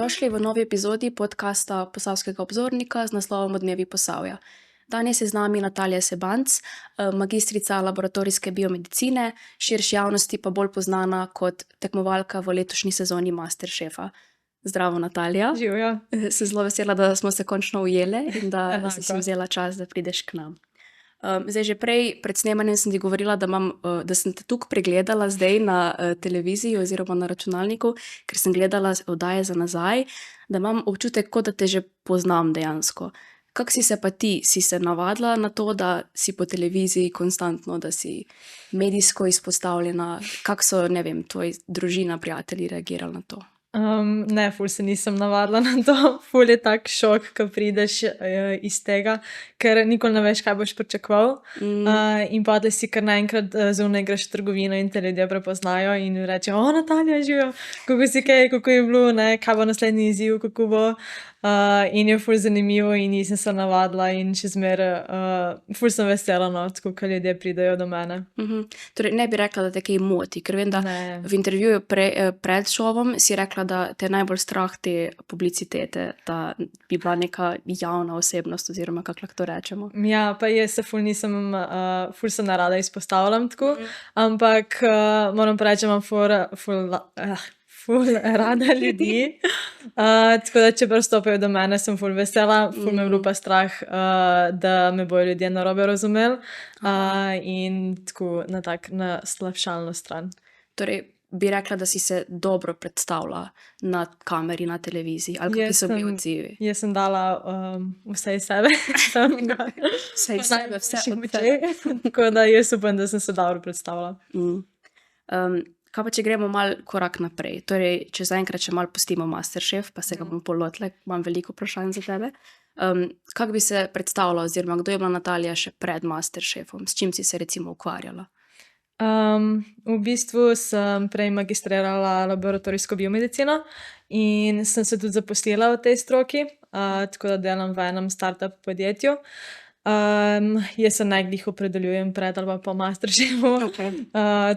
Dobrodošli v novi epizodi podcasta Posavskega obzornika z naslovom Odmevi Posavja. Danes je z nami Natalija Sebanc, magistrica laboratorijske biomedicine, širši javnosti pa bolj poznana kot tekmovalka v letošnji sezoni Masterchefa. Zdravo, Natalija. Živjo. Sem zelo vesela, da smo se končno ujele in da Enako. si vzela čas, da prideš k nam. Zdaj, že prej pred snemanjem sem ti govorila, da sem te tukaj pregledala zdaj na televiziji oziroma na računalniku, ker sem gledala oddaje za nazaj, da imam občutek, kot da te že poznam dejansko. Kako si se pa ti? Si se navadila na to, da si po televiziji konstantno, da si medijsko izpostavljena? Kako so, ne vem, tvoji družina, prijatelji reagirali na to? Ne, ful se nisem navadila na to. Ful je tak šok, ko prideš iz tega, ker nikoli ne veš, kaj boš pričakoval. In potem si kar naenkrat zunaj greš v trgovino in te ljudje prepoznajo in rečejo: "O, Natalija, živijo, kako si kaj, kako je bilo, ne, kaj bo naslednji izziv, kako bo." In je ful zanimivo in nisem se navadila in še zmeraj ful sem vesela, no, tako ko ljudje pridejo do mene. Torej, ne bi rekla, da te kaj moti, ker vem, da Ne. v intervjuju pred šovom si rekla, da te je najbolj strah te publicitete, da bi bila neka javna osebnost oziroma kako lahko to rečemo. Ja, pa jaz se ful nisem, ful se nerada izpostavljam tako, ampak moram pa reči, da imam ful rada ljudi. Tako da, če pristopijo do mene, sem ful vesela, ful me je bilo pa strah, da me bojo ljudje narobe razumeli. In tako na slabšalno stran. Torej, bi rekla, da si se dobro predstavila na kameri, na televiziji, ali kakšni so bili odzivi? Jaz sem dala vse iz sebe. Vse iz sebe, vse od Tako da jaz upam, da sem se dobro predstavila. Kaj pa, če gremo malo korak naprej? Torej, če zaenkrat še malo pustimo Masterchef, pa se ga bom polotila, imam veliko vprašanj za tebe. Kako bi se predstavila oziroma kdo je bila Natalija še pred Masterchefom? S čim si se recimo ukvarjala? V bistvu sem prej magistrirala laboratorijsko biomedicino in sem se tudi zaposlila v tej stroki, tako da delam v enem startup podjetju. Jaz se ne glih opredeljujem pred ali pa po Masterchefu.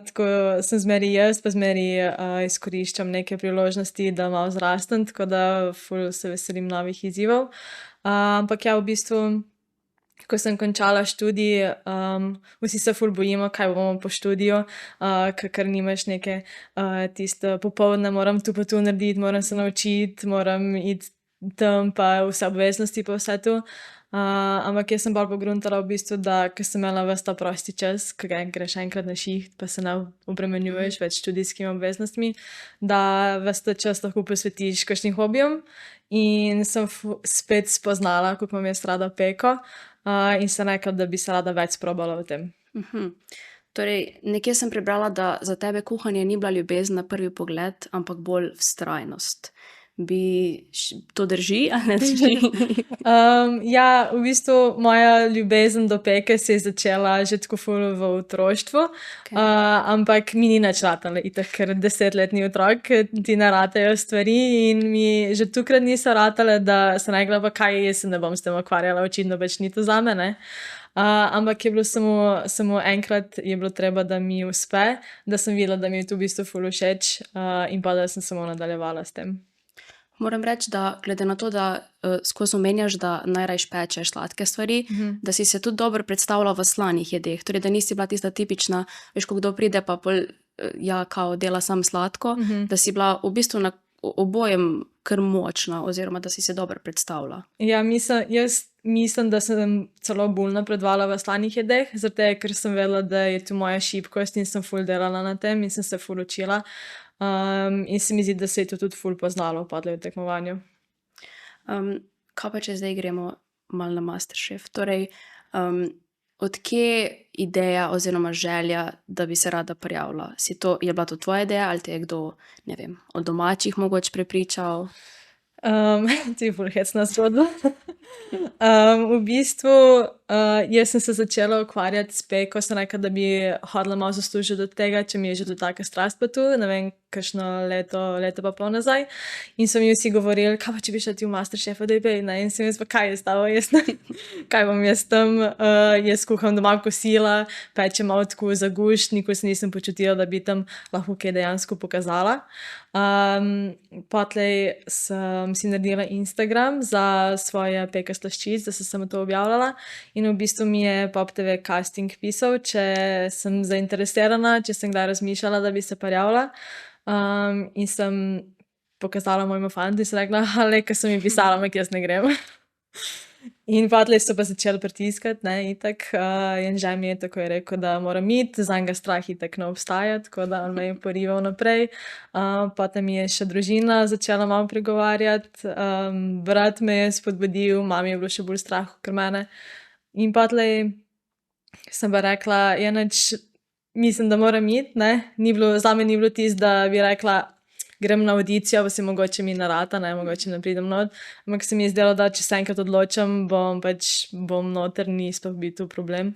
Tako sem zmeri jaz, pa zmeri izkoriščam neke priložnosti, da malo zrastem, tako da ful se veselim novih izzivov. Ampak ja, v bistvu, ko sem končala študij, vsi se ful bojimo, kaj bomo po študiju, ker nimaš neke tiste popoldne moram tu pa tu narediti, moram se naučiti, moram iti tam pa vse obveznosti pa vse to. Ampak jaz sem bolj pogruntala v bistvu, da ko sem imela ves ta prosti čas, ko greš enkrat na šiht, pa se ne obremenjuješ več študijskimi obveznostmi, da ves ta čas lahko posvetiš kakšnim hobijem. In sem spet spoznala, kako imam jaz rada peko, in sem rekla, da bi se rada več sprobala v tem. Torej, nekje sem prebrala, da za tebe kuhanje ni bila ljubezen na prvi pogled, ampak bolj vztrajnost. To drži ali ne drži? Ja, v bistvu moja ljubezen do peke se je začela že tako ful v otroštvu, ampak mi ni nič ratalo, itak, ker 10-letni otrok ti ne ratajo stvari in mi že tukrat niso ratale, da sem rekla, pa kaj, jaz se ne bom s tem ukvarjala, očitno več ni to zame, ne. Ampak je bilo samo enkrat je bilo treba, da mi uspe, da sem videla, da mi je to v bistvu ful všeč, in pa da sem samo nadaljevala s tem. Moram reči, da glede na to, da skozi omenjaš, da najrajši pečeš sladke stvari, da si se tudi dobro predstavila v slanih jedeh. Torej, da nisi bila tista tipična, veš, ko kdo pride pa pol, ja, kao dela samo sladko, da si bila v bistvu na obojem kar močna oziroma da si se dobro predstavila. Ja, jaz mislim, da sem celo bolj napredovala v slanih jedeh, zaradi tega, ker sem vedela, da je to moja šibkost in sem ful delala na tem in sem se ful učila. In se mi zdi, da se je to tudi ful poznalo v tekmovanju. Kaj pa, če zdaj gremo malo na Masterchef? Torej, odkje ideja oziroma želja, da bi se rada prijavila? Je bila to tvoja ideja ali te je kdo, ne vem, od domačih mogoče prepričal? To je ful hecna zgodba. V bistvu Jaz sem se začela ukvarjati s peko, sem rekla, da bi hotela malo zaslužiti od tega, če mi je že to taka strast pa tu, ne vem, kakšno leto pa pol nazaj. In so mi vsi govorili, kaj pa če bi šla ti v Masterchefa, da je pej, ne, in sem jaz pa, kaj je stavo, jaz ne, kaj bom jaz tam, jaz kuham doma kosila, pečem malo tako za gušt, nikoli se nisem počutila, da bi tam lahko kaj dejansko pokazala. Potlej sem si naredila Instagram za svoje peke slaščic, da sem samo to objavljala in v bistvu mi je Pop TV casting pisal, če sem zainteresirana, če sem kdaj razmišljala, da bi se prijavila. In sem pokazala mojemu fantu in sem rekla, le, ko so mi pisala, ampak jaz ne grem. In potlej so pa začeli pritiskati, ne, itak. Janže mi je takoj rekel, da moram iti, zanj ga strah itak ne obstaja, tako da on me je porival naprej. Potem mi je še družina začela malo pregovarjati, brat me je spodbudil, mami je bilo še bolj strah kot mene. In potlej sem pa rekla, ja, nič, mislim, da moram iti, ne. Zame ni bilo tisto, da bi rekla, grem na avdicijo, pa si mogoče mi ne rata, ne, mogoče ne pridem not. Ampak se mi je zdelo, da če se enkrat odločim, bom noter, ni sploh bil to problem.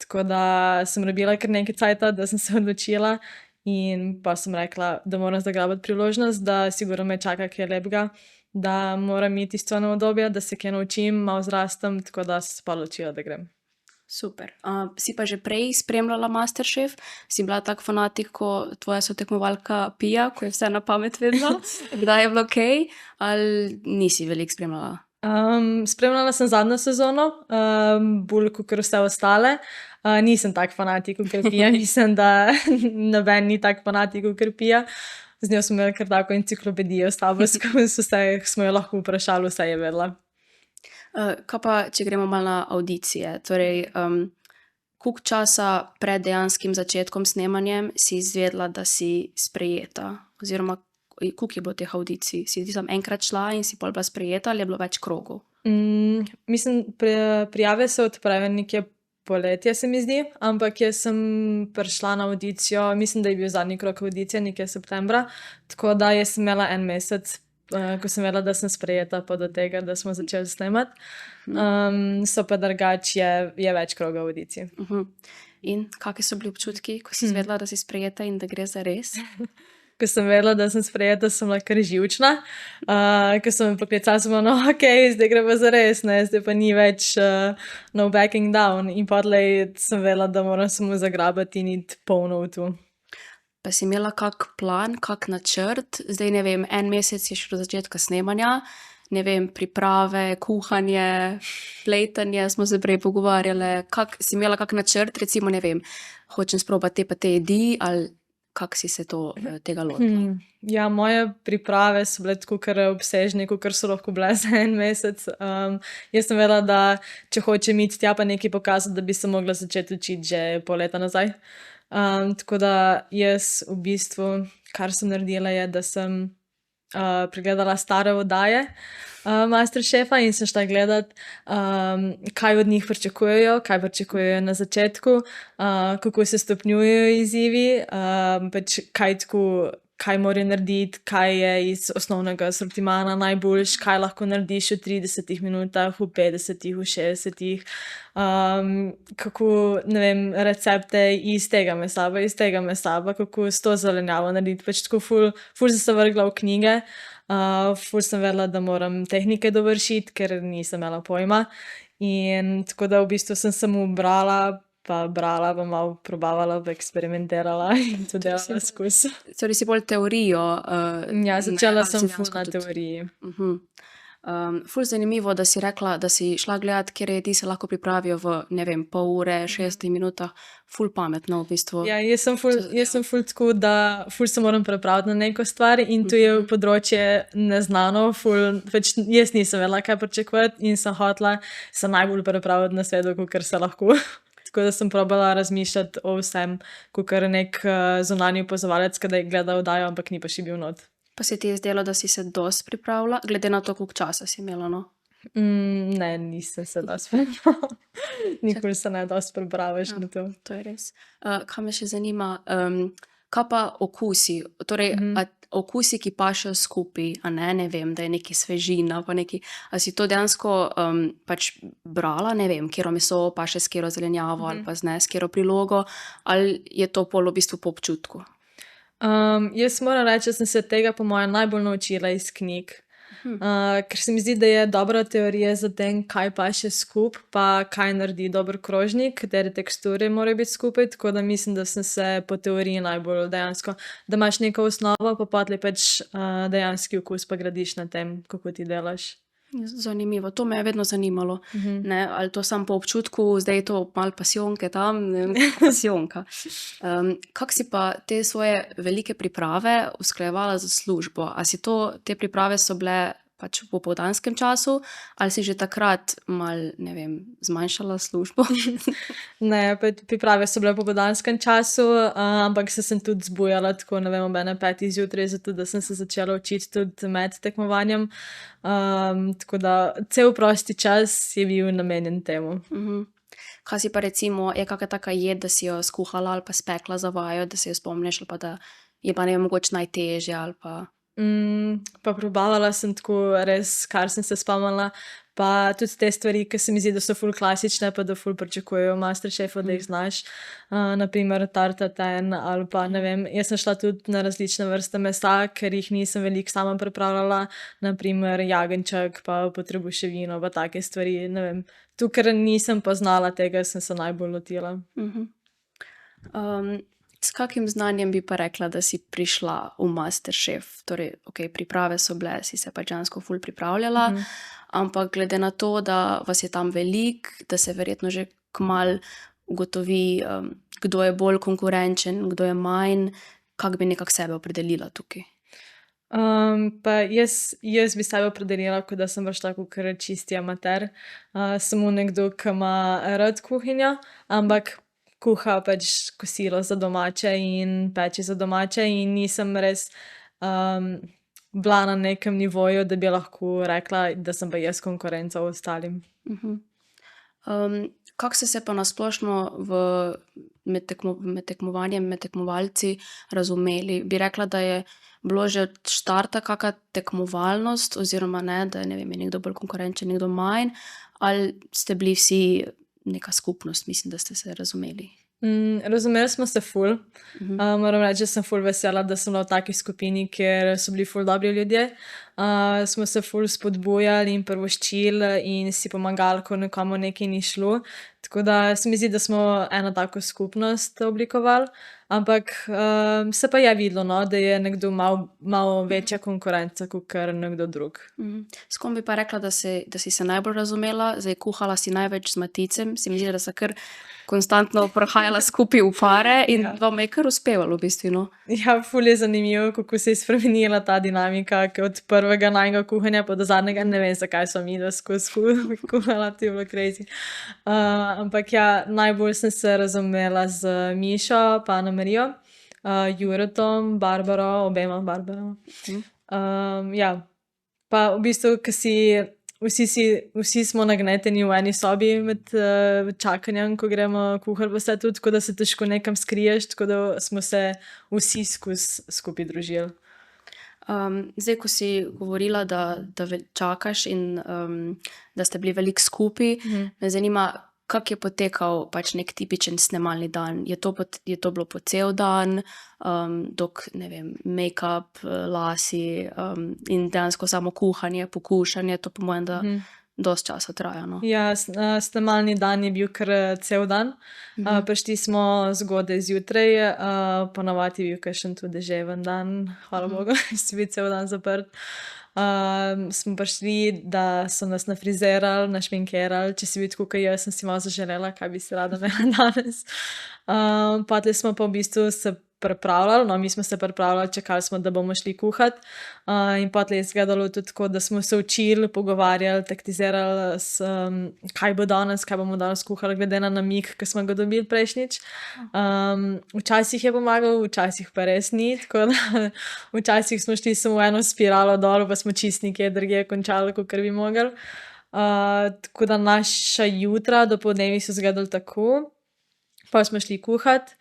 Tako da sem rabila kar nekaj cajta, da sem se odločila in pa sem rekla, da moram zagrabiti priložnost, da sigurno me čaka kaj lepega, da moram iti iz cone obdobja, da se kaj naučim, malo zrastem, tako da sem se pa odločila, da grem. Super. Si pa že prej spremljala Masterchef? Si bila tak fanatik, ko tvoja sotekmovalka Pia, ko je vse na pamet vedela? Kdaj je bilo okej? Ali nisi veliko spremljala? Spremljala sem zadnjo sezono, bolj kakor vse ostale. Nisem tak fanatik kakor Pia, mislim, da noben ni tak fanatik kakor Pia. Z njo smo imeli kar tako enciklopedijo s tabo, skozi vse smo jo lahko vprašali, vse je vedela. Kaj pa, če gremo malo na avdicije? Torej, koliko časa pred dejanskim začetkom snemanjem si izvedela, da si sprejeta? Oziroma, koliko je bilo teh avdicij? Si ti tam enkrat šla in si pol bila sprejeta ali je bilo več krogov? Mislim, prijave se odprejo nekje poletje, se mi zdi, ampak jaz sem prišla na avdicijo, mislim, da je bil zadnji krog avdicije nekje septembra, tako da jaz sem imela en mesec, ko sem vedela, da sem sprejeta, pa do tega, da smo začeli snemati. So pa drugače je več krogov avdicij. In kakšni so bili občutki, ko si izvedela, da si sprejeta in da gre za res? Ko sem vedela, da sem sprejeta, sem bila kar živčna. Ko sem me poklicala, sem bila, no, okej, zdaj gre pa za res, ne, zdaj pa ni več no backing down. In potlej sem vedela, da moram samo zagrabiti in iti polno v to. Pa si imela kak plan, kak načrt? Zdaj, ne vem, en mesec je še do začetka snemanja, ne vem, priprave, kuhanje, pletanje, smo se prej pogovarjale. Si imela kak načrt, recimo, ne vem, hočem sprobati te pa te jedi, ali kak si se tega lotila? Ja, moje priprave so bile tako kar obsežne, kakor so lahko bile za en mesec. Jaz sem vedela, da če hočem iti tja pa nekaj pokazati, da bi se mogla začeti učiti že pol leta nazaj. Tako da jaz v bistvu, kar sem naredila, je, da sem pregledala stare oddaje Masterchefa in sem šla gledat, kaj od njih pričakujejo, kaj pričakujejo na začetku, kako se stopnjujejo izzivi, pač kaj morajo narediti, kaj je iz osnovnega asortimana najboljše, kaj lahko narediš v 30 minutah, v 50, v 60. Kako, ne vem, recepte iz tega mesa, kako s to zelenjavo narediti, pač tako ful sem se vrgla v knjige, ful sem vedela, da moram tehnike dovršiti, ker nisem imela pojma. In tako da v bistvu sem samo brala, pa malo probavala, pa eksperimentirala in to delala skozi. Torej si bolj teorijo. Ja, začela sem ful na teoriji. Ful zanimivo, da si rekla, da si šla gledat, kjer jedi se lahko pripravijo v, ne vem, pol ure, 60 minutah. Ful pametno v bistvu. Ja, jaz sem ful tako, da ful se moram pripraviti na neko stvar in to je področje neznano, pač jaz nisem vedela, kaj pričakovati in sem hotela se najbolj pripraviti na svetu, kakor se lahko. Tako da sem probala razmišljati o vsem, kakor nek zunanji opazovalec, kadar je gledal oddajo, ampak ni pa še bil not. Pa se ti je zdelo, da si se dosti pripravila, glede na to, koliko časa si imela, no? Ne, nisem se dosti pripravila. Nikoli se ne dosti pripraviš na to. To je res. Kaj me še zanima, Kaj pa okusi? Torej, Mhm. okusi, ki pašejo skupaj, a ne vem, da je neki svežina, pa neki, a si to dejansko pač brala, ne vem, katero meso paše s katero zelenjavo ali Mhm. pa z katero prilogo, ali je to pol v bistvu po občutku? Jaz moram reči, da sem se tega po mojem najbolj naučila iz knjig. Mhm. Ker se mi zdi, da je dobra teorija za tem, kaj paše skupaj, pa kaj naredi dober krožnik, katere teksture morajo biti skupaj, tako da mislim, da sem se po teoriji najbolj dejansko, da imaš neko osnovo, pa potlej pač dejanski okus pa gradiš na tem, kako ti delaš. Zanimivo, to me je vedno zanimalo, Mhm. ne, ali to samo po občutku, zdaj je to malo pasijonke tam, ne vem, kakšna pasijonka. Kako si pa te svoje velike priprave usklajevala s službo? A si te priprave so bile pač v popoldanskem času ali si že takrat malo, ne vem, zmanjšala službo? Ne, priprave so bile v popoldanskem času, ampak se tudi zbujala tako, ne vem, ob ene 5. zjutraj, zato da sem se začela učiti tudi med tekmovanjem. Tako da cel prosti čas je bil namenjen temu. Kaj si pa recimo, je kakšna taka jed, da si jo skuhala ali pa spekla za vajo, da se jo spomniš ali pa da je pa, ne vem, mogoče najtežja ali pa... Pa probavala sem tako res, kar sem se spomnila, pa tudi te stvari, ki se mi zdi, da so ful klasične, pa da ful pričakujejo v MasterChefu, da jih znaš. Na primer tart tatin ali pa, ne vem, jaz sem šla tudi na različne vrste mesa, ker jih nisem veliko sama pripravljala, na primer jagenjček pa potrebuševino pa take stvari, ne vem. Tu, ker nisem poznala tega, sem se najbolj lotila. S kakim znanjem bi pa rekla, da si prišla v MasterChef? Torej, okej, priprave so bile, si se pač dejansko ful pripravljala, ampak glede na to, da vas je tam veliko, da se verjetno že kmalu ugotovi, kdo je bolj konkurenčen, kdo je manj, kako bi nekako sebe opredelila tukaj? Pa jaz bi sebe opredelila, kot da sem prišla kakor čisti amater. Samo nekdo, ki ima rad kuhinjo, ampak kuha pač kosilo za domače in peče za domače in nisem res bila na nekem nivoju, da bi lahko rekla, da sem pa jaz konkurenca ostalim. Kako ste se pa na splošno med tekmovanjem, med tekmovalci razumeli? Bi rekla, da je bilo že od štarta kaka tekmovalnost oziroma ne, da je, ne vem, je nekdo bolj konkurenčen, nekdo manj, ali ste bili vsi neka skupnost, mislim, da ste se razumeli? Razumeli smo se ful. Moram reči, da sem ful vesela, da sem bila v taki skupini, kjer so bili ful dobri ljudje. Smo se ful spodbujali in privoščili in si pomagali, ko nekomu nekaj ni šlo. Tako da se mi zdi, da smo eno tako skupnost oblikovali. Ampak se pa je videlo, no, da je nekdo malo večja konkurenca kakor nekdo drug. S kom bi pa rekla, da si se najbolj razumela? Zdaj, kuhala si največ z Maticem, se mi zdi, da sta kar konstantno prehajala skupaj v pare in vam je kar uspevalo v bistvu, no. Ja, ful je zanimivo, kako se je spremenila ta dinamika, ke od prvega najinega kuhanja pa do zadnjega, ne vem, zakaj sva midva skozi kuhala, to je bilo crazy. Ampak ja, najbolj sem se razumela z Mišo pa Anamarijo, Juretom, Barbaro, obema Barbarama. Ja, pa v bistvu, ke vsi smo nagneteni v eni sobi med čakanjem, ko gremo kuhat pa vse tudi, tako da se težko nekam skriješ, tako da smo se vsi skupaj družili. Zdaj, ko si govorila, da čakaš in da ste bili veliko skupaj, me zanima, kako je potekal pač neki tipičen snemalni dan? Je to bilo po cel dan, ne vem, make-up, lasi, in dejansko samo kuhanje, pokušanje, to po mojem, da dosti časa traja, no. Ja, snemalni dan je bil kar cel dan. Prišli smo zgodaj zjutraj, ponavadi je bil kakšen tudi deževen dan, hvala bogu, si bil cel dan zaprt. Smo prišli, da so nas nafrizirali, našminkirali, če si bil tako kot jaz, sem si malo zaželela, kaj bi si rada imela danes. Potlej smo pa v bistvu se pripravljali, no, mi smo se pripravljali, čakali smo, da bomo šli kuhat. In potlej je izgledalo tudi tako, da smo se učili, pogovarjali, taktizirali, kaj bo danes, kaj bomo danes kuhali, glede na namig, ki smo ga dobili prejšnjič. Včasih je pomagalo, včasih pa res ni, tako da včasih smo šli samo v eno spiralo dol, pa smo čisto nekje drugje končali, kakor bi mogli. Tako da naša jutra dopoldnevi so izgledali tako. Pol smo šli kuhat.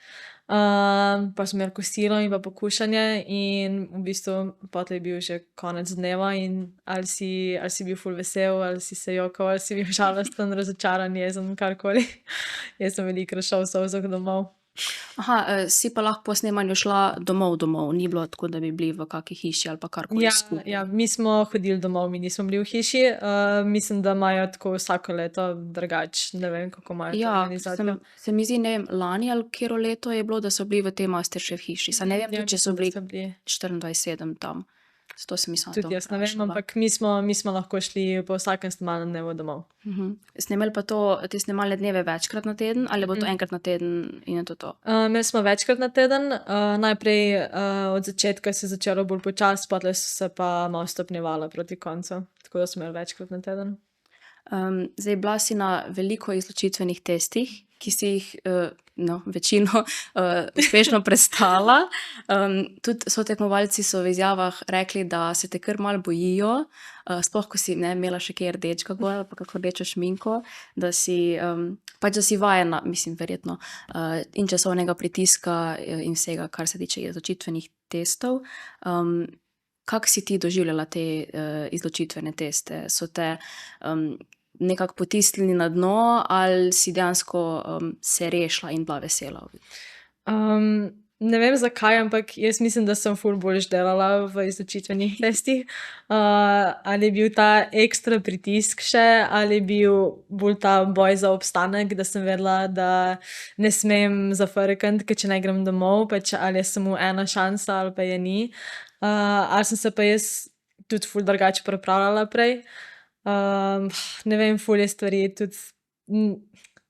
pa smo imeli kosilo in pa pokušanje in v bistvu potlej je bil že konec dneva in ali si bil ful vesel, ali si se jokal, ali si bil žalosten, razočaran, jezen, karkoli. Jaz sem veliko šel v solzah domov. Aha, si pa lahko po snemanju šla domov, ni bilo tako, da bi bili v kaki hiši ali pa karkoli skupaj. Ja, mi smo hodili domov, mi nismo bili v hiši. Mislim, da imajo tako vsako leto drugače, ne vem, kako imajo to Ja, organizacijo. se mi zdi, ne vem, lani ali katero leto je bilo, da so bili v tej Masterchef hiši. Saj ne vem, Ja, tudi, če so mislim, da bili bili. 24/7 tam. Zato sem mislila to Tudi jaz ne vem, vprašala. ampak mi smo lahko šli po vsakem snemalnem dnevu domov. Snemali pa te snemalne dneve večkrat na teden ali bo to enkrat na teden in je to to? Imeli smo večkrat na teden. Najprej od začetka se je začelo bolj počasi, potlej so se pa malo stopnjevalo proti koncu. Tako da smo imeli večkrat na teden. Zdaj, bila si na veliko izločitvenih testih, ki si jih, večino uspešno prestala. Tudi sotekmovalci so v izjavah rekli, da se te kar malo bojijo, sploh ko si imela še kaj rdečega gor ali pa kako rdečo šminko, da si, pač da si vajena, mislim, verjetno, in časovnega pritiska in vsega, kar se tiče izločitvenih testov. Kako si ti doživljala te izločitvene teste? So te nekako potisnili na dno ali si dejansko se rešila in bila vesela? Ne vem zakaj, ampak jaz mislim, da sem ful boljš delala v izločitvenih testih. Ali je bil ta ekstra pritisk še, ali je bil bolj ta boj za obstanek, da sem vedela, da ne smem zafrkniti, ker če ne grem domov, pač ali je samo ena šansa ali pa je ni. Ali sem se pa jaz tudi ful drugače pripravljala prej. Ne vem, ful je stvari, tudi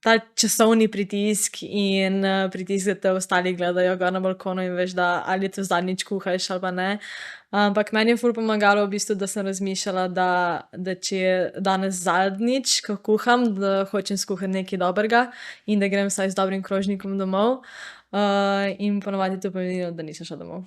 ta časovni pritisk in pritisk, da te ostali gledajo gor na balkonu in veš, da ali to zadnjič kuhaš ali pa ne. Ampak meni je ful pomagalo v bistvu, da sem razmišljala, da če je danes zadnjič, ko kuham, da hočem skuhati nekaj dobrega in da grem vsaj z dobrim krožnikom domov. In ponavadi to pomeni, da nisem šla domov.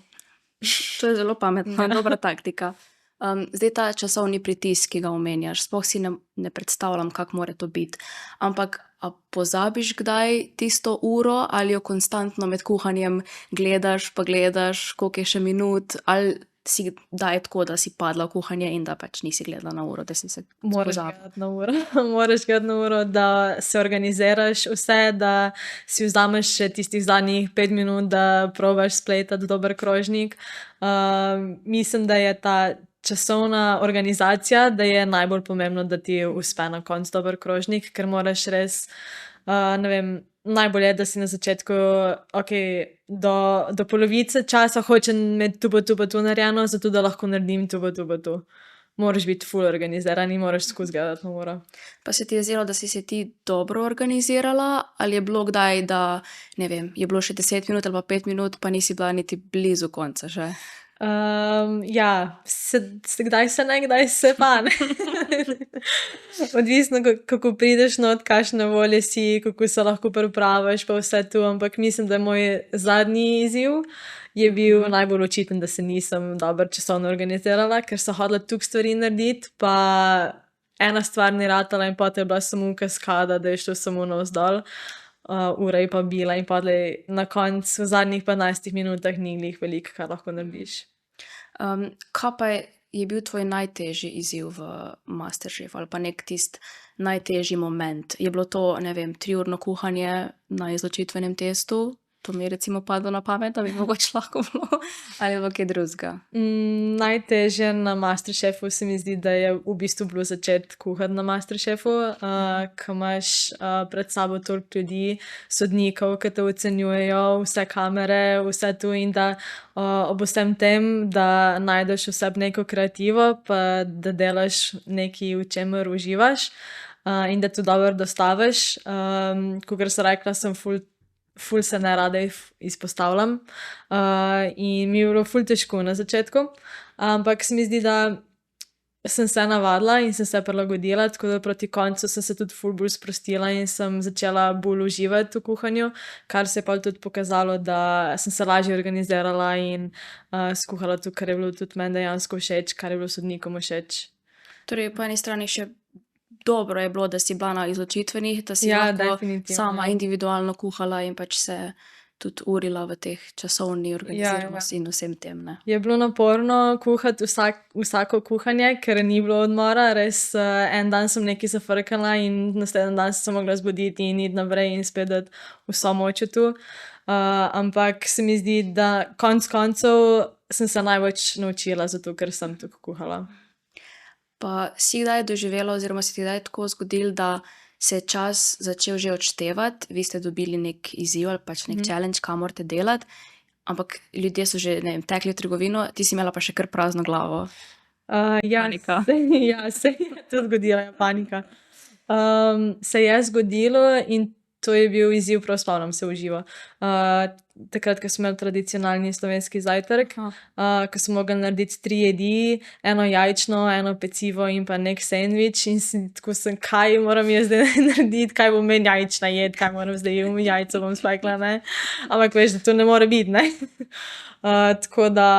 To je zelo pametna, dobra taktika. Zdaj ta časovni pritisk, ki ga omenjaš, sploh si ne predstavljam, kako mora to biti. Ampak a pozabiš kdaj tisto uro ali jo konstantno med kuhanjem gledaš, koliko je še minut, ali si kdaj tako, da si padla v kuhanje in da pač nisi gledala na uro, da si se Moraš pozabila? gledati na uro. Moraš gledati na uro, da se organiziraš vse, da si vzameš še tistih zadnjih 5 minut, da probaš spletati dober krožnik. Mislim, da je ta časovna organizacija, da je najbolj pomembno, da ti uspe na koncu dober krožnik, ker moraš res, ne vem, najbolje je, da si na začetku, do polovice časa hočem imeti tu narejeno, zato da lahko naredim tu. Moraš biti ful organiziran in moraš skozi gledati na uro. Pa se ti je zdelo, da si se ti dobro organizirala ali je bilo kdaj, da, ne vem, je bilo še 10 minut ali pa 5 minut, pa nisi bila niti blizu konca že? Ja, kdaj se ne, kdaj se pa ne. Odvisno, kako prideš not, kakšne volje si, kako se lahko pripraviš pa vse to, ampak mislim, da je moj zadnji izziv je bil najbolj očiten, da se nisem dobro časovno organizirala, ker sem hodila toliko stvari narediti, pa ena stvar ni ratala in potem je bila samo kaskada, da je šlo samo navzdol. Ura je pa bila in potlej na koncu v zadnjih 15 minutah ni glih veliko, kar lahko narediš. Kaj pa je bil tvoj najtežji izziv v Masterchefu ali pa nek tisti najtežji moment? Je bilo to, ne vem, 3-urno kuhanje na izločitvenem testu? To mi je recimo padlo na pamet, da bi mogoče lahko bilo, ali pa kaj drugega? Najtežje na Masterchefu se mi zdi, da je v bistvu bilo začeti kuhati na Masterchefu, ko imaš pred sabo toliko ljudi, sodnikov, ki te ocenjujejo, vse kamere, vse to in da ob vsem tem, da najdeš v sebi neko kreativo, pa da delaš nekaj, v čemer uživaš in da to dobro dostaviš. Kakor sem rekla, sem ful se nerada izpostavljam in mi je bilo ful težko na začetku, ampak se mi zdi, da sem se navadila in sem se prilagodila, tako da proti koncu sem se tudi ful bolj sprostila in sem začela bolj uživati v kuhanju, kar se je pa tudi pokazalo, da sem se lažje organizirala in skuhala to, kar je bilo tudi meni dejansko všeč, kar je bilo sodnikom všeč. Torej, po eni strani še dobro je bilo, da si bila na izločitvenih, da si Ja, lahko definitivno, sama ja. individualno kuhala in pač se tudi urila v teh časovni Ja, ja. organiziranosti in vsem tem, ne. Je bilo naporno kuhati vsako kuhanje, ker ni bilo odmora, res, en dan sem nekaj zafrknila in naslednji dan sem se mogla zbuditi in iti naprej in spet dati vso moč v to. Ampak se mi zdi, da konec koncev sem se največ naučila, zato ker sem tako kuhala. Pa si kdaj doživela oziroma se ti kdaj tako zgodilo, da se je čas začel že odštevati, vi ste dobili neki izziv ali pač neki challenge, kaj morate delati, ampak ljudje so že, ne vem, tekli v trgovino, ti si imela pa še kar prazno glavo. Ja, Panika. se je to zgodilo, ja, panika. Se je zgodilo in to je bil izziv, prav spomnim se v živo. Takrat, ko smo imeli tradicionalni slovenski zajtrk, ko smo mogli narediti 3 jedi, eno jajčno, eno pecivo in pa neki sendvič in tako sem, kaj moram jaz zdaj narediti, kaj bo meni jajčna jed, kaj moram zdaj jajco bom spekla, ne. Ampak veš, da to ne more biti, ne. Tako da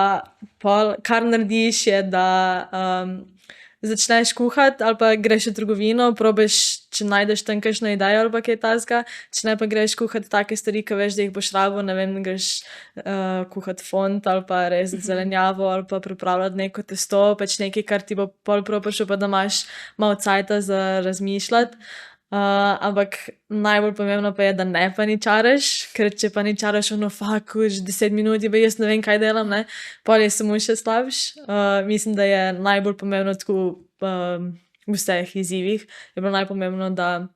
pol, kar narediš, je, da začneš kuhati ali pa greš v trgovino, probaš, če najdeš tam kakšno idejo ali pa kaj takega, če ne pa greš kuhati take stvari, ke veš, da jih boš rabil, ne vem, greš kuhati font ali pa rezati zelenjavo ali pa pripravljati neko testo, pač nekaj, kar ti bo pol prav prišlo, pa da imaš malo cajta za razmišljati. Ampak najbolj pomembno pa je, da ne paničaraš, ker če paničaraš, už 10 minut, pa jaz ne vem, kaj delam, ne, pol je samo še slabše. Mislim, da je najbolj pomembno tako, v vseh izzivih je bilo najpomembno, da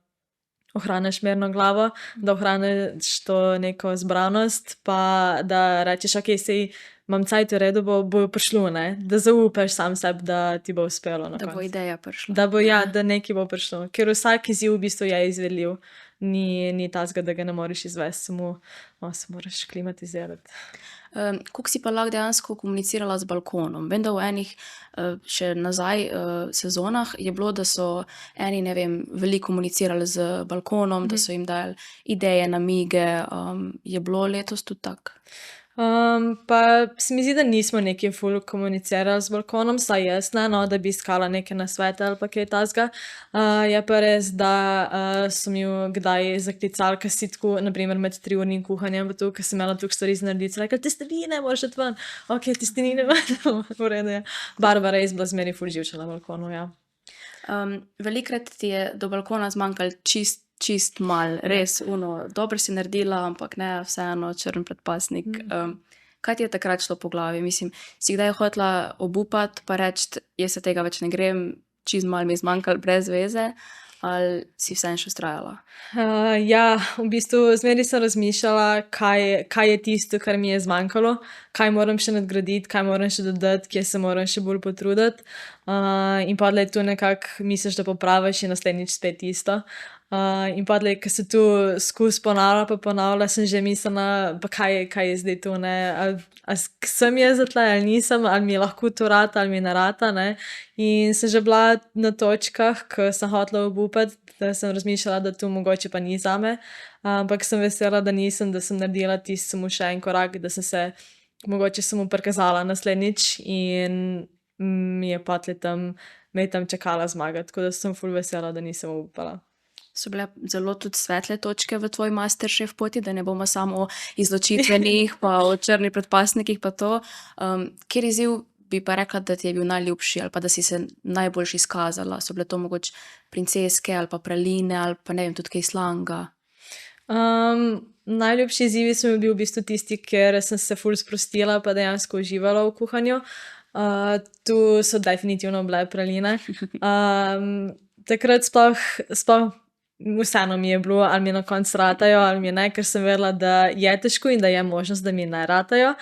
ohraniš mirno glavo, da ohraniš to neko zbranost, pa da rečeš, okej, saj imam cajt, v redu bo prišlo, ne, da zaupaš sam sebi, da ti bo uspelo na Da bo koncu. ideja prišla. Da bo, ja, da nekaj bo prišlo, ker vsak izziv v bistvu je izvedljiv. Ni takega, da ga ne moreš izvesti, samo se moraš klimatizirati. Kako si pa lahko dejansko komunicirala z balkonom? Vem, da v enih, še nazaj, sezonah je bilo, da so eni, ne vem, veliko komunicirali z balkonom, da so jim dali ideje, namige, je bilo letos tudi tako? Pa se mi zdi, da nismo nekaj ful komunicirali z balkonom, vsaj jaz ne, no, da bi iskala neke nasvete ali pa kaj takega. Je pa res, da, so mi kdaj zaklicali, ke si tako, na primer med 3-urnim kuhanjem pa to, ke sem imela toliko stvari za narediti, so rekli: "Testenine moraš dati ven." Okej, testenine ven, v redu je. Barbara je res bila zmeraj ful živčna na balkonu, ja. Velikokrat ti je do balkona zmanjkalo čisto malo, res dobro si naredila, ampak ne, vseeno črn predpasnik. Kaj ti je takrat šlo po glavi? Mislim, si kdaj hotela obupati pa reči: "Jaz se tega več ne grem, čisto malo mi je zmanjkalo brez veze," ali si vseeno še vztrajala? Ja, v bistvu zmeraj sem razmišljala, kaj je tisto, kar mi je zmanjkalo, kaj moram še nadgraditi, kaj moram še dodati, kje se moram še bolj potruditi. In potlej je to nekako misliš, da popraviš in naslednjič spet isto. In potlej, ke se to skozi ponavlja pa ponavlja, sem že mislila, pa kaj je zdaj to, ne, a sem jaz za tule ali nisem, ali mi lahko to rata ali mi ne rata, ne. In sem že bila na točkah, ke sem hotela obupati, da sem razmišljala, da to mogoče pa ni zame, ampak sem vesela, da nisem, da sem naredila tisti samo še en korak, da sem se mogoče samo prikazala naslednjič in mi je potlej me je tam čakala zmaga, tako da sem ful vesela, da nisem obupala. So bile zelo tudi svetle točke v tvoji Masterchef poti, da ne bomo samo o izločitvenih pa o črnih predpasnikih pa to. Kateri izziv bi pa rekla, da ti je bil najljubši ali pa da si se najboljše izkazala? So bile to mogoče princeske ali pa praline ali pa, ne vem, tudi kaj slanega? Najljubši izzivi so mi bili v bistvu tisti, kjer sem se ful sprostila pa dejansko uživala v kuhanju. To so definitivno bile praline. Takrat sploh vseeno mi je bilo, ali mi na koncu ratajo ali mi ne, ker sem vedela, da je težko in da je možnost, da mi ne ratajo,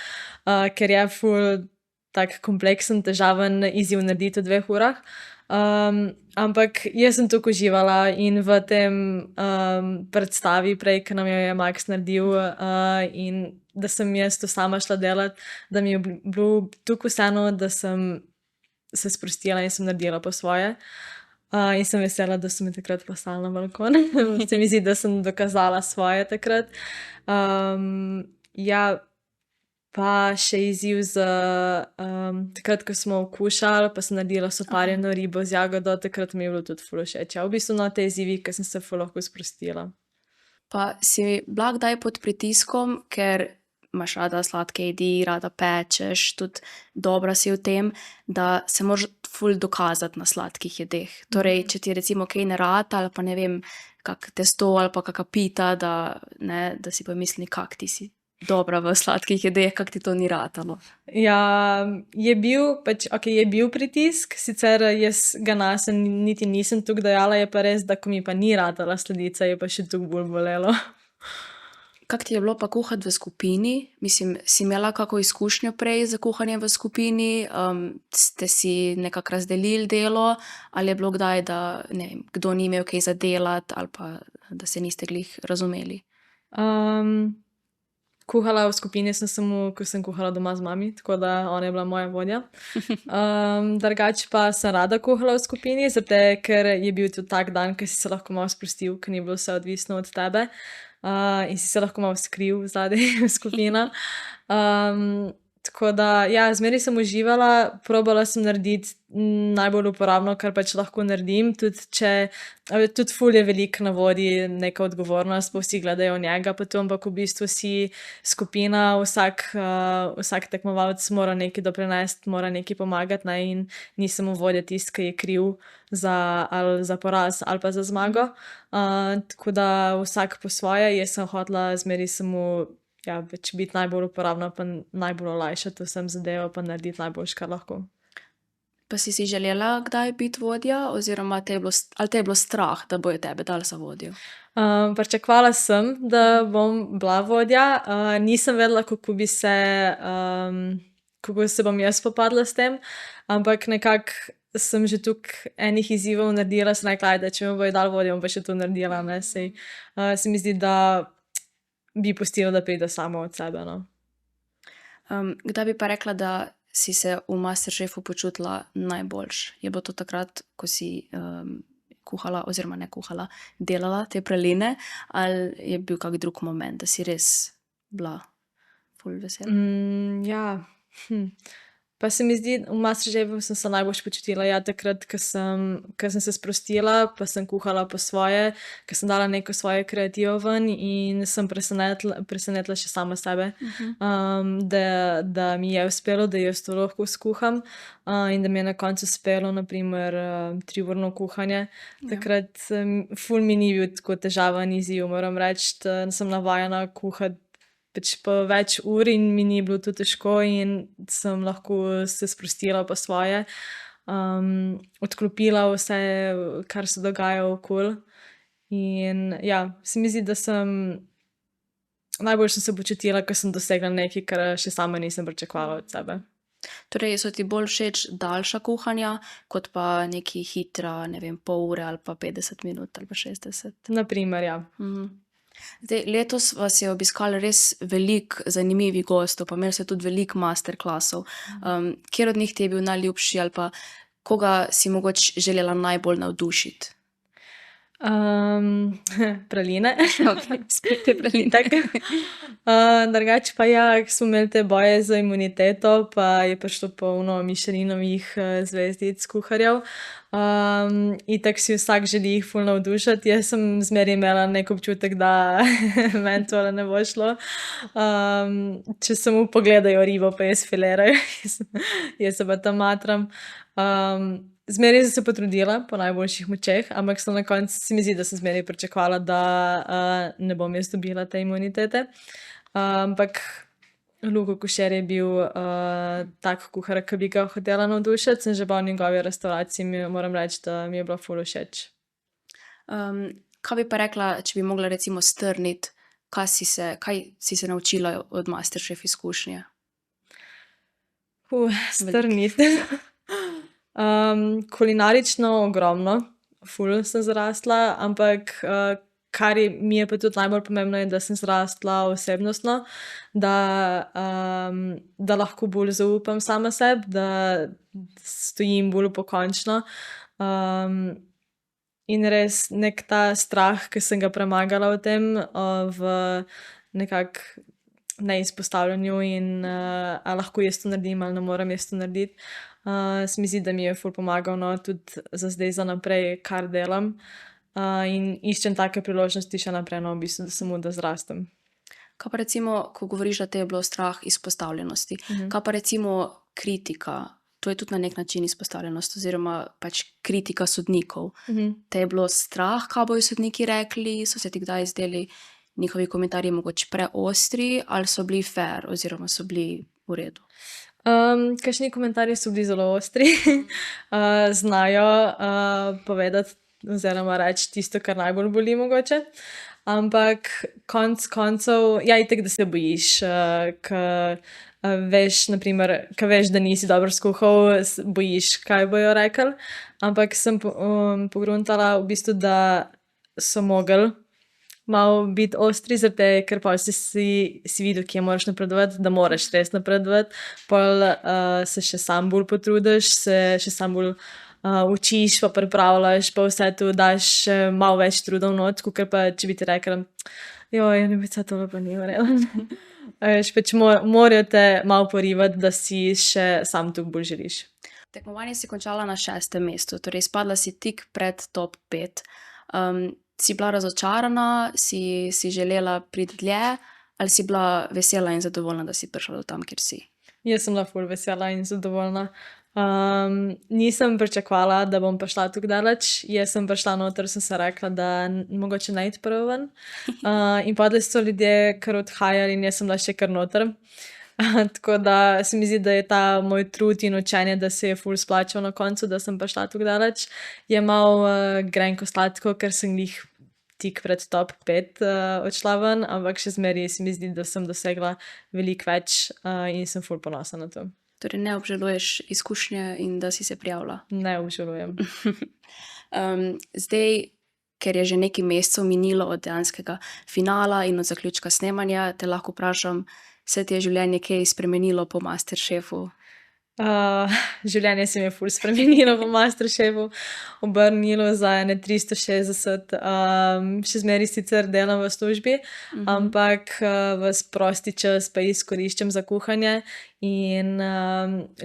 ker je ful tak kompleksen, težaven izziv narediti v 2 urah. Ampak jaz sem toliko uživala in v tem, predstavi prej, ke nam jo je Maks naredil, in da sem jaz to sama šla delat, da mi je bilo toliko vseeno, da sem se sprostila in sem naredila po svoje. In sem vesela, da so me takrat poslali na balkon. Se mi zdi, da sem dokazala svoje takrat. Ja, pa še izziv z, takrat, ko smo okušali, pa sem naredila soparjeno ribo z jagodo, takrat mi je bilo tudi ful všeč. Ja, v bistvu, no, ti izzivi, ke sem se ful lahko sprostila. Pa si bila kdaj pod pritiskom, ker imaš rada sladke jedi, rada pečeš, tudi dobra si v tem, da se moraš ful dokazati na sladkih jedeh. Torej, če ti recimo kaj ne rata ali pa ne vem, kak testo ali pa kaka pita, da si pomislili, kak ti si dobra v sladkih jedeh, kak ti to ni ratalo. Ja, je bil je bil pritisk, sicer jaz ga nase niti nisem toliko dajala, je pa res, da ko mi pa ni ratala sladica, je pa še toliko bolj bolelo. Kako ti je bilo pa kuhati v skupini? Mislim, si imela kako izkušnjo prej z kuhanjem v skupini? Ste si nekako razdelili delo? Ali je bilo kdaj, da ne vem, kdo ni imel kaj za delati ali pa da se niste glih razumeli? Kuhala v skupini sem samo, ko sem kuhala doma z mami, tako da ona je bila moja vodja. Drugače pa sem rada kuhala v skupini, zato ker je bil tudi tak dan, ke si se lahko malo sprostil, ke ni bilo vse odvisno od tebe. In si se lahko malo skril zadaj skupina. Tako da, ja, zmeraj sem uživala, probala sem narediti najbolj uporabno, kar pač lahko naredim, tudi ful je veliko na vodji neka odgovornost, pa vsi gledajo njega pa to, ampak v bistvu si skupina, vsak tekmovalec mora nekaj doprinesti, mora nekaj pomagati, ne, in ni samo vodja tisti, ki je kriv ali za poraz ali pa za zmago. Tako da vsak po svoje, jaz sem hotela zmeraj samo, ja, pač biti najbolj uporabna pa najbolj olajšati vsem zadevo pa narediti najboljše, kar lahko. Pa si želela kdaj biti vodja oziroma ali te je bilo strah, da bojo tebe dali za vodjo? Pričakovala sem, da bom bila vodja. Nisem vedela, kako se bom jaz spopadla s tem, ampak nekako sem že toliko enih izzivov naredila, sem rekla, ajde, če me bojo dali vodjo, bom pa še to naredila, ne, saj se mi zdi, da bi pustila, da pride samo od sebe, no. Kdaj bi pa rekla, da si se v Masterchefu počutila najboljše? Je bilo to takrat, ko si kuhala oziroma ne kuhala, delala te praline, ali je bil kak drug moment, da si res bila ful vesela? Ja, pa se mi zdi, v Masterchefu sem se najboljše počutila, ja, takrat, ke sem se sprostila, pa sem kuhala po svoje, ke sem dala neko svojo kreativo ven in sem presenetila še sama sebe. Da mi je uspelo, da jaz to lahko skuham, in da mi je na koncu uspelo na primer 3-urno kuhanje. Takrat ful mi ni bil tako težaven izziv, moram reči, sem navajena kuhati pač po več ur in mi ni bilo to težko in sem lahko se sprostila po svoje. Odklopila vse, kar se dogaja okoli. In ja, se mi zdi, da najbolje sem se počutila, ko sem dosegla nekaj, kar še sama nisem pričakovala od sebe. Torej so ti bolj všeč daljša kuhanja, kot pa nekaj hitra, ne vem, pol ure ali pa 50 minut ali pa 60? Na primer, ja. Zdaj, letos vas je obiskalo res veliko zanimivih gostov, pa imeli ste tudi veliko masterclassov. Kateri od njih ti je bil najljubši ali pa koga si mogoče želela najbolj navdušiti? Praline. Okej, spet te praline. Drugače pa ja, ke smo imeli te boje za imuniteto, pa je prišlo polno Michelinovih zvezdic kuharjev. Itak si vsak želi jih ful navdušiti, jaz sem zmeraj imela neki občutek, da meni tole ne bo šlo. Če samo pogledajo ribo, pa jaz filiram, jaz se pa tam matram. Zmeraj sem se potrudila po najboljših močeh, ampak sem na koncu, se mi zdi, da sem zmeraj pričakovala, da ne bom jaz dobila te imunitete. Ampak Luko Košer je bil tak kuhar, ke bi ga hotela navdušiti, sem že bila v njegovi restavraciji, moram reči, da mi je bila ful všeč. Kaj bi pa rekla, če bi mogla recimo strniti, kaj si se naučila od Masterchef izkušnje? Strniti. Kulinarično ogromno, ful sem zrasla, ampak kar mi je pa tudi najbolj pomembno, je, da sem zrasla osebnostno, da lahko bolj zaupam sama sebi, da stojim bolj pokončno. In res neki ta strah, ke sem ga premagala v tem, v nekako neizpostavljanju in a lahko jaz to naredim ali ne morem jaz to narediti. Se mi zdi, da mi je ful pomagal, no, tudi za zdaj, za naprej, kar delam. in iščem take priložnosti še naprej, no, v bistvu, da zrastem. Kaj pa recimo, ko govoriš, da te je bilo strah izpostavljenosti, kaj pa recimo kritika? To je tudi na nek način izpostavljenost oziroma pač kritika sodnikov. Te je bilo strah, kaj bojo sodniki rekli? So se ti kdaj zdeli njihovi komentarji mogoče preostri ali so bili fair oziroma so bili v redu? Kakšni komentarji so bili zelo ostri. Znajo povedati oziroma reči tisto, kar najbolj boli mogoče. Ampak konec koncev, ja, itak, da se bojiš, veš, naprimer, ko veš, da nisi dobro skuhal, bojiš, kaj bojo rekli. Ampak sem pogruntala v bistvu, da so mogli malo biti ostri, zato ker pa si videl, kje moraš napredovati, da moraš res napredovati. Pol se še sam bolj potrudiš, se še sam bolj učiš, pa pripravljaš, pa vse to daš malo več truda v not, kakor pa če bi ti rekli, joj, ljubica, tole pa ni v redu. Veš, pač morajo te malo porivati, da si še sam tu bolj želiš. Tekmovanje si končala na 6. mestu, torej spadla si tik pred top 5. Si bila razočarana, si želela priti dlje ali si bila vesela in zadovoljna, da si prišla do tam, kjer si? Jaz sem bila ful vesela in zadovoljna. Nisem pričakovala, da bom prišla tako daleč. Jaz sem prišla noter, sem se rekla, da mogoče ne iti prvo ven. In padli so ljudje kar odhajali in jaz sem bila še kar noter. Tako da se mi zdi, da je ta moj trud in učenje, da se je ful splačal na koncu, da sem prišla tako daleč. Je malo grenko sladko, ker sem jih tik pred top 5 odšla ven, ampak še zmeraj se mi zdi, da sem dosegla veliko več in sem ful ponosna na to. Torej ne obžaluješ izkušnje in da si se prijavila? Ne obžalujem. Zdaj, ker je že nekaj mesecev minilo od dejanskega finala in od zaključka snemanja, te lahko vprašam, se ti je življenje kaj spremenilo po Masterchefu? Življenje se mi je ful spremenilo po Masterchefu, obrnilo za ene 360. Še zmeraj sicer delam v službi, ampak ves prosti čas pa izkoriščam za kuhanje in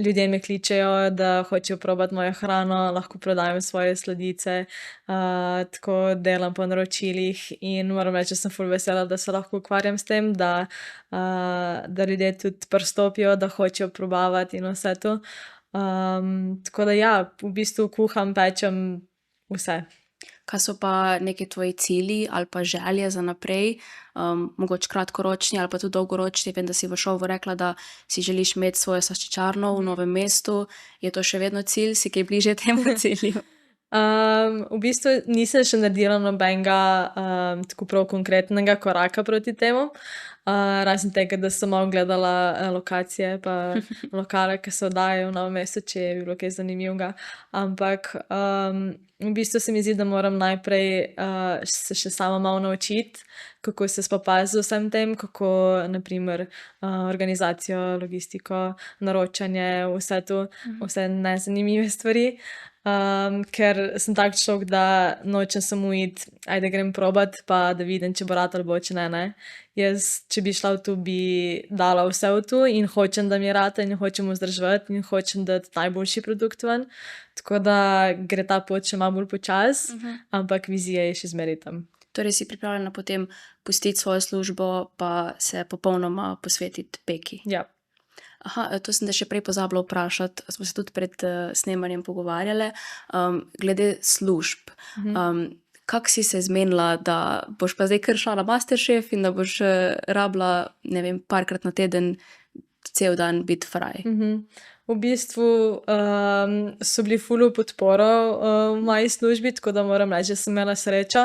ljudje me kličejo, da hočejo probati mojo hrano, lahko prodajam svoje sladice, tako delam po naročilih in moram reči, da sem ful vesela, da se lahko ukvarjam s tem, da ljudje tudi pristopijo, da hočejo probavati in vse to. Tako da ja, v bistvu kuham, pečem vse. Kaj so pa neki tvoji cilji ali pa želje za naprej, mogoče kratkoročni ali pa tudi dolgoročni? Vem, da si v šovu rekla, da si želiš imeti svojo slaščičarno v Novem mestu. Je to še vedno cilj? Si kaj bližje temu cilju? V bistvu nisem še naredila nobenega tako prav konkretnega koraka proti temu. Razen tega, da sem malo gledala lokacije pa lokale, ki se oddajajo v Novem mestu, če je bilo kaj zanimivega. Ampak v bistvu se mi zdi, da moram najprej se še sama malo naučiti, kako se spopasti z vsem tem, kako naprimer organizacijo, logistiko, naročanje, vse to, vse nezanimive stvari. Ker sem tak človek, da nočem samo iti, ajde grem probat, pa da vidim, če bo ratalo ali če ne. Jaz, če bi šla v to, bi dala vse v to in hočem, da mi rata in hočem vzdrževati in hočem dati najboljši produkt ven. Tako da gre ta pot še malo bolj počasi, ampak vizija je še zmeraj tam. Torej si pripravljena potem pustiti svojo službo pa se popolnoma posvetiti peki? Ja. Aha, to sem te še prej pozabila vprašati, smo se tudi pred snemanjem pogovarjale. Glede služb, kako si se zmenila, da boš pa zdaj kar šla na Masterchef in da boš rabila, ne vem, parkrat na teden cel dan biti fraj? V bistvu so bili ful v podporo v moji službi, tako da moram reči, da sem imela srečo.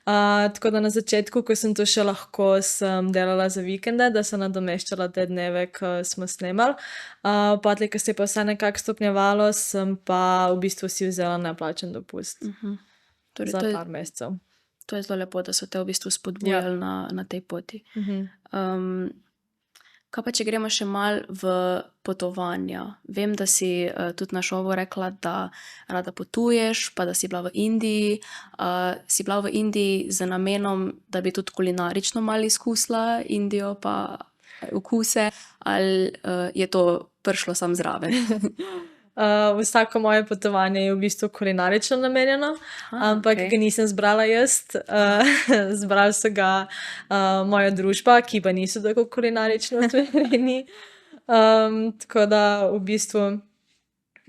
Tako da na začetku, ko sem to še lahko, sem delala za vikende, da sem nadomeščala te dneve, ko smo snemali. Potlej, ko se je pa vse nekako stopnjevalo, sem pa v bistvu si vzela neplačen dopust Torej, za par mesecev. To je zelo lepo, da so te v bistvu spodbujali na tej poti. Kaj pa, če gremo še malo v potovanja? Vem, da si tudi na šovu rekla, da rada potuješ, pa da si bila v Indiji. Si bila v Indiji z namenom, da bi tudi kulinarično malo izkusila Indijo pa okuse, ali je to prišlo samo zraven? Vsako moje potovanje je v bistvu kulinarično namenjeno, ampak okej. ga nisem zbrala jaz. Zbrala so ga moja družba, ki pa niso tako kulinarično usmerjeni. Tako da v bistvu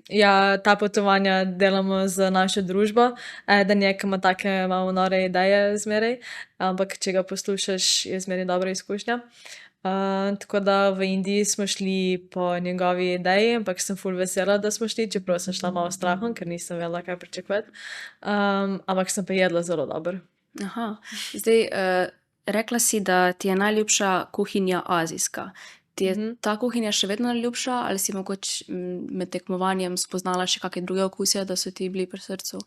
ja, ta potovanja delamo z našo družbo. Eden je, ki ima take malo nore ideje zmeraj, ampak če ga poslušaš, je zmeraj dobra izkušnja. Tako da v Indiji smo šli po njegovi ideji, ampak sem ful vesela, da smo šli, čeprav sem šla malo s strahom, ker nisem vedela, kaj pričakovati. Ampak sem pa jedla zelo dobro. Aha. Zdaj, rekla si, da ti je najljubša kuhinja azijska. Ti je ta kuhinja še vedno najljubša ali si mogoče med tekmovanjem spoznala še kakšne druge okusje, da so ti bili pri srcu?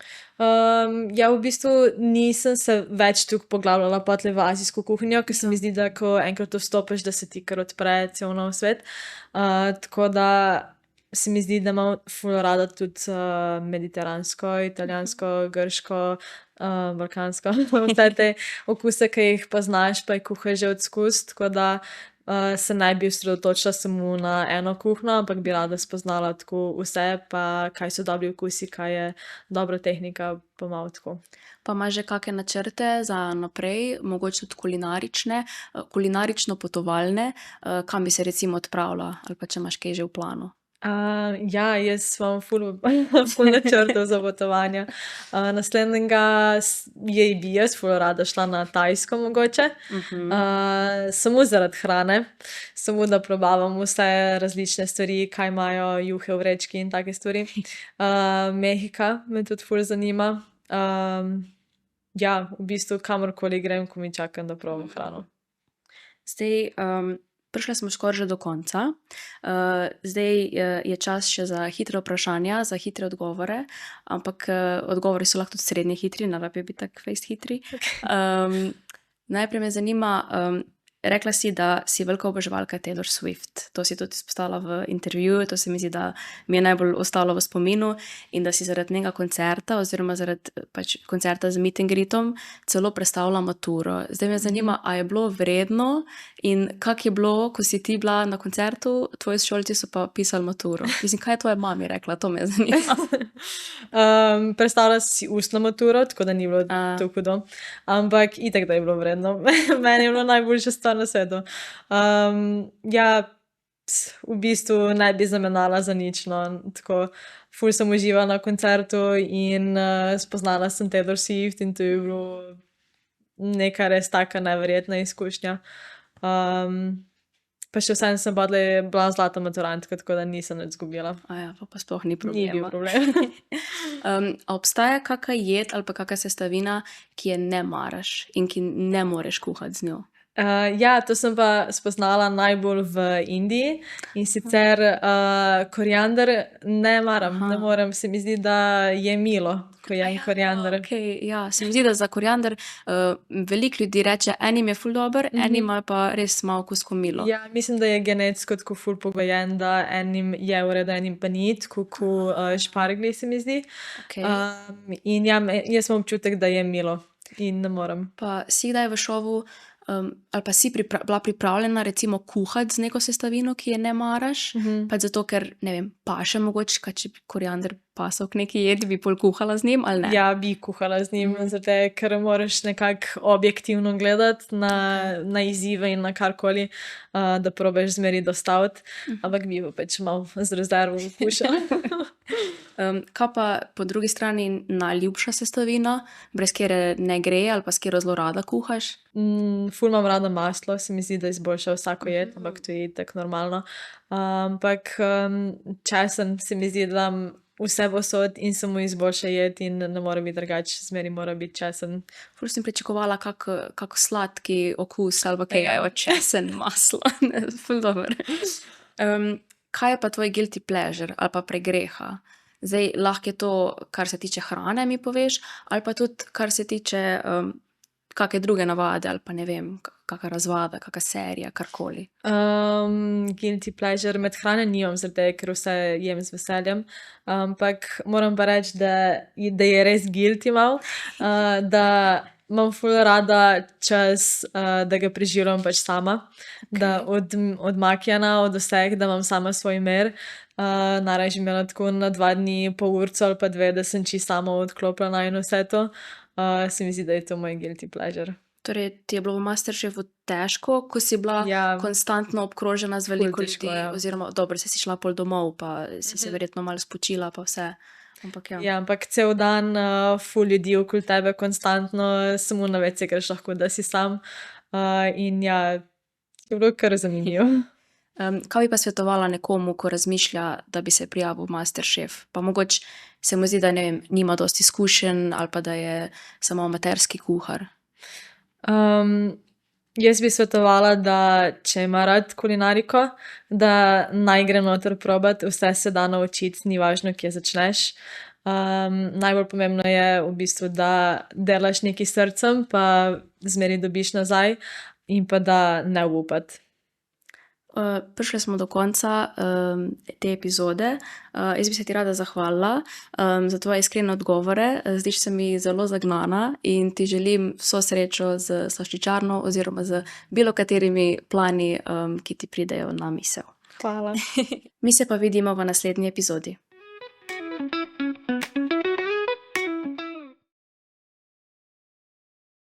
Ja, v bistvu nisem se več toliko poglabljala potlej v azijsko kuhinjo, ker se mi zdi, da ko enkrat vstopiš, da se ti kar odpre cel nov svet. Tako da se mi zdi, da imam ful rada tudi mediteransko, italijansko, grško, balkansko, vse te okuse, ki jih poznaš, pa jih kuhaš že od skus, tako da se ne bi osredotočila samo na eno kuhinjo, ampak bi rada spoznala tako vse, pa kaj so dobri okusi, kaj je dobra tehnika, pa malo tako. Pa imaš že kakšne načrte za naprej, mogoče tudi kulinarične, kulinarično-potovalne, kam bi se recimo odpravila ali pa če imaš kaj že v planu? Ja, jaz imam ful načrtov za potovanja. Naslednjega bi jaz ful rada šla na Tajsko mogoče. Samo zaradi hrane, samo da probavam vse različne stvari, kaj imajo juhe v vrečki in take stvari. Mehika me tudi ful zanima. Ja, v bistvu kamorkoli grem, ko mi čakam, da probam hrano. Zdaj, prišli smo skoraj že do konca. Zdaj je čas še za hitre vprašanja, za hitre odgovore, ampak odgovori so lahko tudi srednje hitri, ne rabijo biti tako fejst hitri. Najprej me zanima, rekla si, da si velika oboževalka Taylor Swift. To si tudi izpostavila v intervjuju, to se mi zdi, da mi je najbolj ostalo v spominu in da si zaradi njenega koncerta oziroma zaradi pač koncerta z meet and greetom celo prestavila maturo. Zdaj me zanima, a je bilo vredno in kako je bilo, ko si ti bila na koncertu, tvoji sošolci so pa pisali maturo. Mislim, kaj je tvoja mami rekla, to me zanima. Prestavila si ustno maturo, tako da ni bilo tako hudo. Ampak itak, da je bilo vredno. Meni je bilo najboljša stvar na svetu. Ja, v bistvu ne bi zamenjala za nič, no. Tako, ful sem uživala na koncertu in spoznala sem Taylor Swift in to je bilo neka res taka neverjetna izkušnja. Pa še vseeno sem bila zlata maturantka, tako da nisem nič izgubila. Ja, pa sploh ni Ni bil problema. problem. A obstaja kaka jed ali pa kaka sestavina, ki je ne maraš in ki ne moreš kuhati z njo? Ja, to sem pa spoznala najbolj v Indiji in sicer koriander ne maram, ne morem, se mi zdi, da je milo, ko jem koriander. Okej, ja, se mi zdi, da za koriander veliko ljudi reče, enim je ful dober, enim ima pa res malo okus ko milo. Ja, mislim, da je genetsko tako ful pogojen, da enim je v redu, enim pa ni, tako kot šparglji, se mi zdi. Okej. In ja, jaz imam občutek, da je milo in ne morem. Pa si kdaj v šovu ali pa si bila pripravljena recimo kuhati z neko sestavino, ki je ne maraš, pač zato, ker, ne vem, paše mogoče, kaj če bi koriander pasal k neki jedi, bi pol kuhala z njim ali ne? Ja, bi kuhala z njim, zato ker moraš nekako objektivno gledati na izzive in na karkoli, da probaš zmeri dostaviti, ampak bi pa pač malo z rezervo kušala. Kaj pa po drugi strani najljubša sestavina, brez kere ne gre ali pa s kero zelo rada kuhaš? Ful imam rada maslo, se mi zdi, da izboljša vsako jed, ampak to je tako normalno. Ampak česen se mi zdi, da dam vse posod in samo izboljša jed in ne more biti drugače, zmeri mora biti česen. Ful sem pričakovala kak sladki okus ali pa kaj, česen, maslo, ful dober. Kaj je pa tvoj guilty pleasure ali pa pregreha? Zdaj, lahko je to, kar se tiče hrane, mi poveš, ali pa tudi, kar se tiče kakšne druge navade, ali pa ne vem, kaka razvada, kaka serija, karkoli. Guilty pleasure med hrane nimam, zaradi ker vse jem z veseljem, ampak moram pa reči, da je res guilty malo, da imam ful rada čas, da ga preživljam pač sama, da od makijana, od vseh, da imam sama svoj mir. Najrajši bi imela tako na 2 dni pol urico ali pa 2, da sem čisto sama odklopljena in vse to. Se mi zdi, da je to moj guilty pleasure. Torej, ti je bilo v Masterchefu težko, ko si bila Ja, konstantno obkrožena z veliko težko, ljudi, ja. oziroma dobro, saj si šla pol domov, pa si se verjetno malo spočila pa vse, ampak ja. Ja, ampak cel dan, ful ljudi okoli tebe konstantno, samo na WC greš lahko, da si sam. In ja, je bilo kar zanimivo. Kaj bi pa svetovala nekomu, ko razmišlja, da bi se prijavil v Masterchef? Pa mogoče se mu zdi, da ne vem, nima dosti izkušenj ali pa da je samo amaterski kuhar. Jaz bi svetovala, da če ima rad kulinariko, da naj gre noter probat, vse se da naučiti, ni važno, kje začneš. Najbolj pomembno je v bistvu, da delaš nekaj s srcem, pa zmeraj dobiš nazaj in pa da ne obupati. Prišli smo do konca te epizode. Jaz bi se ti rada zahvalila za tvoje iskrene odgovore. Zdiš se mi zelo zagnana in ti želim vso srečo z slaščičarno oziroma z bilo katerimi plani, ki ti pridejo na misel. Hvala. Mi se pa vidimo v naslednji epizodi.